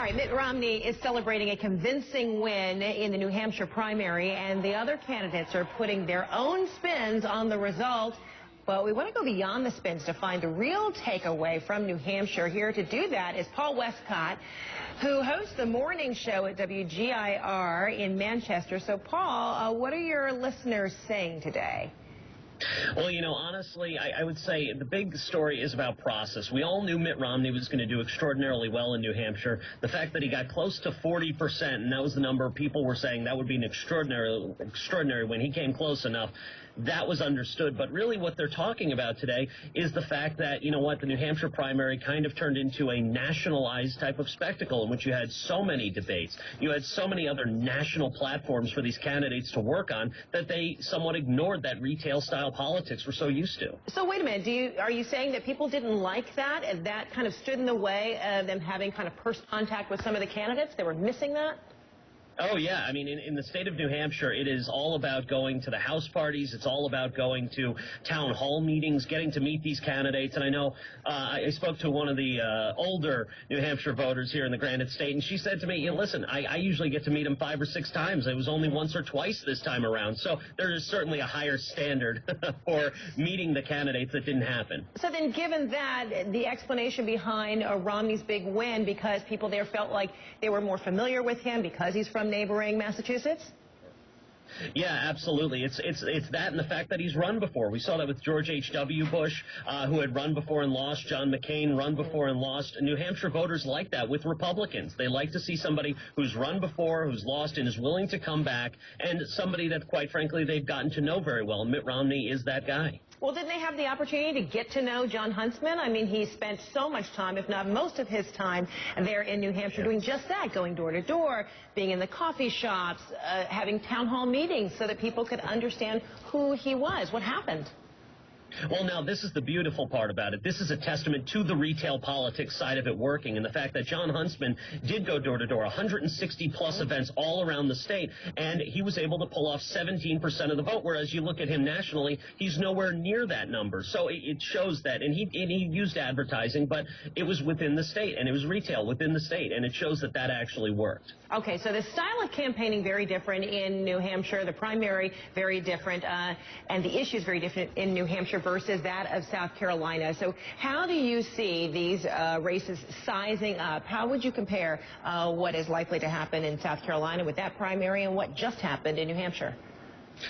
right, Mitt Romney is celebrating a convincing win in the New Hampshire primary, and the other candidates are putting their own spins on the result. But we want to go beyond the spins to find the real takeaway from New Hampshire. Here to do that is Paul Westcott, who hosts the morning show at WGIR in Manchester. So, Paul, what are your listeners saying today? Well, you know, honestly, I would say the big story is about process. We all knew Mitt Romney was going to do extraordinarily well in New Hampshire. The fact that he got close to 40%, and that was the number people were saying that would be an extraordinary win. He came close enough. That was understood. But really what they're talking about today is the fact that, you know what, the New Hampshire primary kind of turned into a nationalized type of spectacle in which you had so many debates. You had so many other national platforms for these candidates to work on that they somewhat ignored that retail-style politics we're so used to. So wait a minute, are you saying that people didn't like that, and that kind of stood in the way of them having kind of personal contact with some of the candidates? They were missing that? Oh, yeah. I mean, in the state of New Hampshire, it is all about going to the house parties. It's all about going to town hall meetings, getting to meet these candidates. And I know I spoke to one of the older New Hampshire voters here in the Granite State, and she said to me, you know, listen, I usually get to meet them 5 or 6 times. It was only once or twice this time around. So there is certainly a higher standard for meeting the candidates that didn't happen. So then, given that, the explanation behind Romney's big win, because people there felt like they were more familiar with him because he's from neighboring Massachusetts? Yeah, absolutely. It's that and the fact that he's run before. We saw that with George H.W. Bush, who had run before and lost. John McCain run before and lost. New Hampshire voters like that with Republicans. They like to see somebody who's run before, who's lost, and is willing to come back, and somebody that, quite frankly, they've gotten to know very well. Mitt Romney is that guy. Well, didn't they have the opportunity to get to know John Huntsman? I mean, he spent so much time, if not most of his time, there in New Hampshire doing just that, going door to door, being in the coffee shops, having town hall meetings so that people could understand who he was. What happened? Well, now, this is the beautiful part about it. This is a testament to the retail politics side of it working, and the fact that John Huntsman did go door-to-door, 160-plus events all around the state, and he was able to pull off 17% of the vote, whereas you look at him nationally, he's nowhere near that number. So it shows that, and he used advertising, but it was within the state, and it was retail within the state, and it shows that that actually worked. Okay, so the style of campaigning very different in New Hampshire, the primary very different, and the issues very different in New Hampshire versus that of South Carolina. So how do you see these races sizing up? How would you compare what is likely to happen in South Carolina with that primary and what just happened in New Hampshire?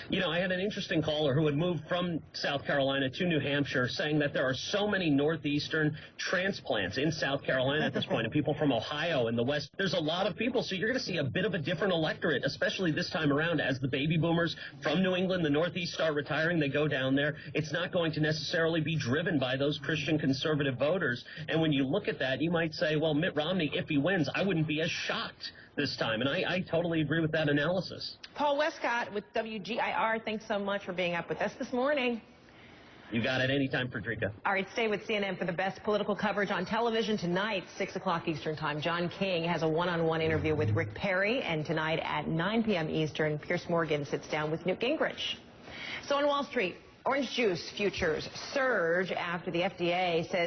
You know, I had an interesting caller who had moved from South Carolina to New Hampshire saying that there are so many Northeastern transplants in South Carolina at this point, and people from Ohio and the West. There's a lot of people, so you're going to see a bit of a different electorate, especially this time around as the baby boomers from New England, the Northeast, start retiring. They go down there. It's not going to necessarily be driven by those Christian conservative voters. And when you look at that, you might say, well, Mitt Romney, if he wins, I wouldn't be as shocked this time. And I totally agree with that analysis. Paul Westcott with WGIR, thanks so much for being up with us this morning. You got it anytime, Frederica. All right, stay with CNN for the best political coverage on television tonight, 6 o'clock Eastern Time. John King has a one-on-one interview with Rick Perry, and tonight at 9 p.m. Eastern, Piers Morgan sits down with Newt Gingrich. So on Wall Street, orange juice futures surge after the FDA says